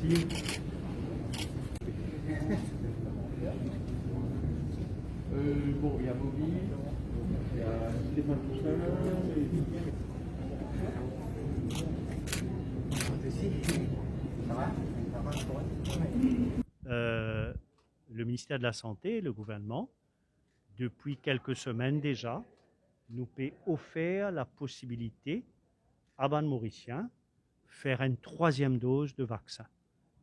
Merci. Bon, il y a Bobby, il y a Stéphane Toussaint, le ministère de la Santé, le gouvernement, depuis quelques semaines déjà, nous peut offrir la possibilité à ban Mauriciens faire une troisième dose de vaccin,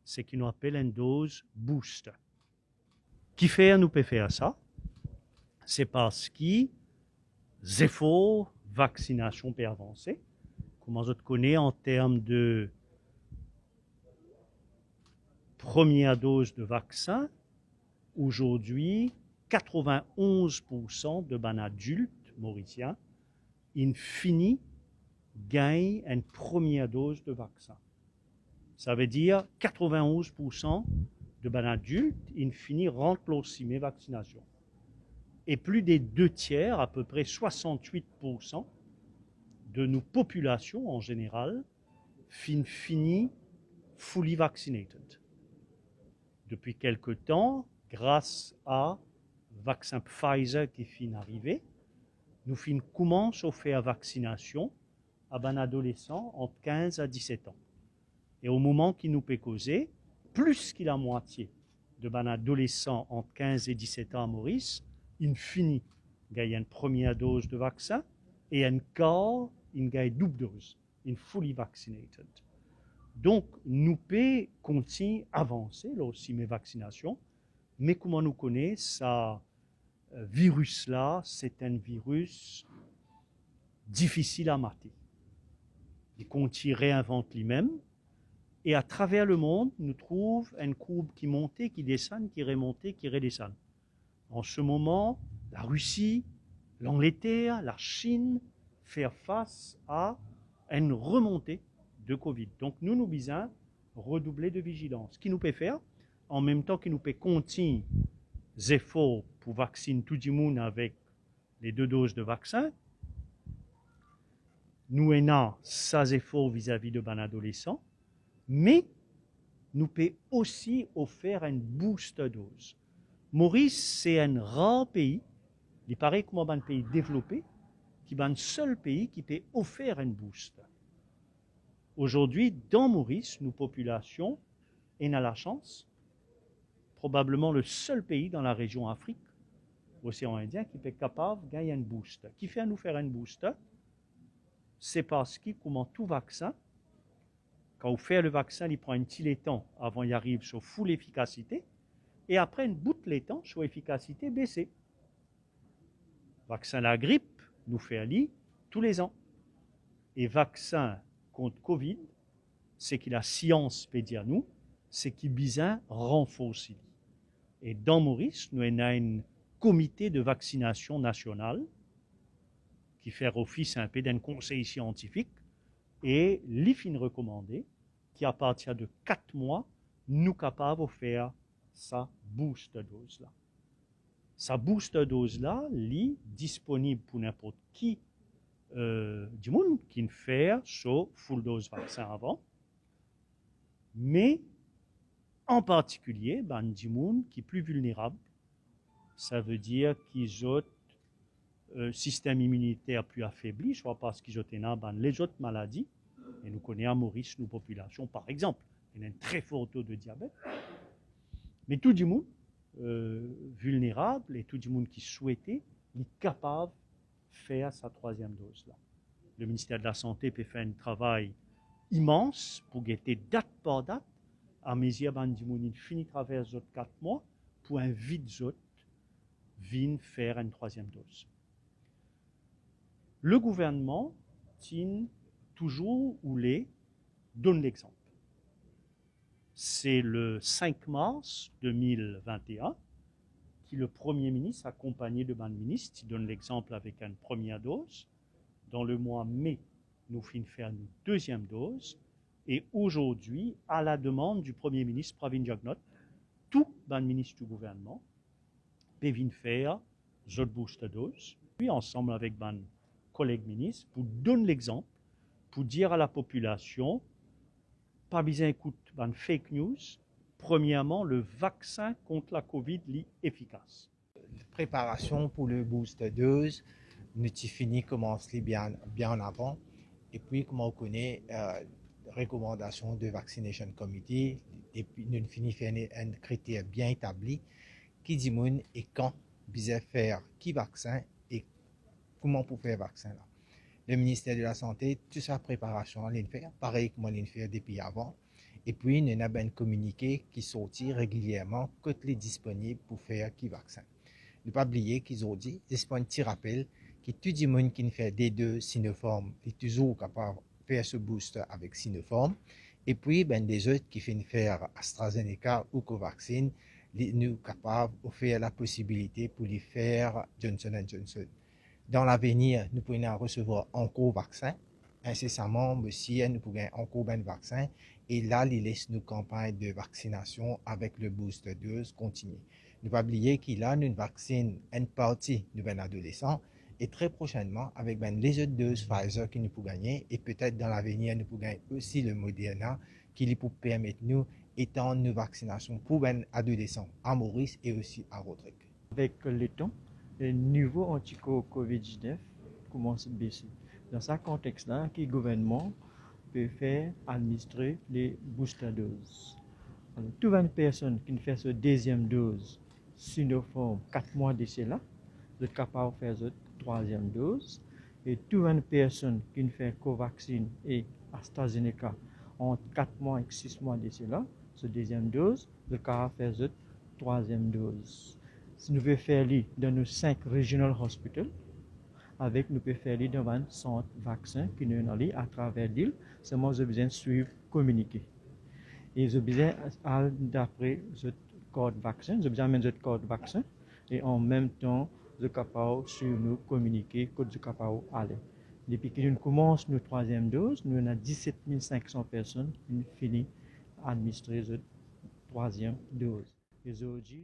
ce qu'on appelle une dose booster. Qui fait nous peut faire ça? C'est parce que les efforts vaccination peut avancer. Comment je te connais en termes de première dose de vaccin, aujourd'hui, 91% de ban adultes mauriciens, in fini, gagnent une première dose de vaccin. Ça veut dire 91% de ban adultes, in fini, rentrent aussi mes vaccinations. Et plus des 2/3, à peu près 68% de nos populations en général, fini fully vaccinated. Depuis quelque temps, grâce à vaccin Pfizer qui finit d'arriver, nous commençons à faire vaccination à un adolescent entre 15 à 17 ans. Et au moment qui nous peut causer, plus que la moitié de un adolescent entre 15 et 17 ans à Maurice, il finit gagne une première dose de vaccin et un quart, il gagne double dose, il fully vaccinated. Donc, nous pouvons continuer à avancer, là aussi, mes vaccinations, mais comment nous connaissons, ce virus-là, c'est un virus difficile à mater. Il continue à réinventer lui-même, et à travers le monde, nous trouvons une courbe qui monte, qui descend, qui remonte, qui redescend. En ce moment, la Russie, l'Angleterre, la Chine font face à une remontée de Covid. Donc nous devons redoubler de vigilance. Ce qui nous peut faire, en même temps que nous peut continuer les efforts pour vacciner tout le monde avec les 2 doses de vaccin, nous avons ces efforts vis-à-vis de ban adolescents, mais nous peut aussi offrir une booster dose. Maurice, c'est un rare pays, il paraît comme un pays développé, qui est un seul pays qui peut offrir une booster. Aujourd'hui, dans Maurice, nos populations, on a la chance, probablement le seul pays dans la région Afrique, l'océan Indien, qui est capable de gagner une booster. Qui fait nous faire une booster? C'est parce que, comme tout vaccin, quand on fait le vaccin, il prend un petit temps avant d'y arriver sur full efficacité, et après une bout de temps sur efficacité baissée. Vaccin la grippe nous fait aller tous les ans. Et vaccin contre Covid, c'est que la science peut dire nous, c'est qu'il besoin renforcer. Et dans Maurice, nous avons un comité de vaccination national qui fait office un peu d'un conseil scientifique et l'IFIN recommandé qu'à partir de 4 mois, nous capables de faire sa booster dose-là. Sa booster dose-là, est disponible pour n'importe qui du monde qui ne fait so full dose vaccin avant, mais en particulier, du monde qui est plus vulnérable. Ça veut dire qu'ils ont système immunitaire plus affaibli, soit parce qu'ils ont les autres maladies, et nous connaissons à Maurice, nos populations, par exemple, il y a un très fort taux de diabète, mais tout le monde vulnérable et tout le monde qui souhaitait est capable de faire sa 3e dose-là. Le ministère de la Santé peut faire un travail immense pour guetter date par date à mesure que du monde finit à travers les autres 4 mois pour inviter les autres à faire une 3e dose. Le gouvernement tient toujours où les donne l'exemple. C'est le 5 mars 2021 que le Premier ministre, accompagné de ban ministre, qui donne l'exemple avec une première dose. Dans le mois de mai, nous finissons faire une 2e dose. Et aujourd'hui, à la demande du Premier ministre Pravin Jagnot, tout ban ministre du gouvernement peut venir faire une booster dose. Puis ensemble avec ban collègue ministre, pour donner l'exemple, pour dire à la population, pas besoin d'écouter dans fake news. Premièrement, le vaccin contre la COVID est efficace. Préparation pour le booster dose, nous fini commence bien en avant. Et puis, comme on connaît, recommandations de Vaccination Committee, et puis nous finissons faire un critère bien établi qui dit moun et quand besoin faire qui vaccin et comment pour faire vaccin là. Le ministère de la Santé, toute sa préparation à faire, pareil comme on l'a fait depuis avant. Et puis, nous avons un communiqué qui sortit régulièrement quand il est disponible pour faire qui vaccin. Ne pas oublier qu'ils ont dit, c'est un petit rappel, que tout le monde qui fait des deux Sinopharm est toujours capable de faire ce booster avec Sinopharm. Et puis, des autres qui font faire AstraZeneca ou Covaxin, nous sommes capables de faire la possibilité pour les faire Johnson & Johnson. Dans l'avenir, nous pourrons recevoir encore vaccin. Incessamment, aussi, nous pourrons encore un vaccin. Et là, ils laissent nos campagnes de vaccination avec le booster dose continuer. Ne pas oublier qu'il a une vaccine, une partie de nos adolescents. Et très prochainement, avec les autres doses Pfizer qui nous pourront gagner. Et peut-être dans l'avenir, nous pourrons gagner aussi le Moderna qui peut permettre nous d'étendre nos vaccinations pour les adolescents à Maurice et aussi à Rodrigue. Avec le temps, le niveau anticorps COVID-19 commence à baisser. Dans ce contexte-là, le gouvernement peut faire administrer les booster doses. Alors, toute une personne qui fait sa deuxième dose Sinopharm 4 mois d'ici là, vous êtes capable de faire sa troisième dose. Et toute une personne qui fait Covaxin et AstraZeneca entre 4 mois et 6 mois d'ici là, sa deuxième dose, vous êtes capable de faire sa troisième dose. Si nous pouvons faire dans nos 5 regional hospitals, avec nous pouvons faire dans 20 centres vaccins qui nous ont à travers l'île, seulement nous avons besoin de suivre, communiquer. Et nous avons besoin d'après ce code vaccin, nous avons besoin de mettre ce code vaccin et en même temps, nous sommes capables de suivre, nous communiquer, que nous sommes capables d'aller. Depuis que nous commençons notre troisième dose, nous avons 17 500 personnes qui ont fini d'administrer cette troisième dose. Et aujourd'hui,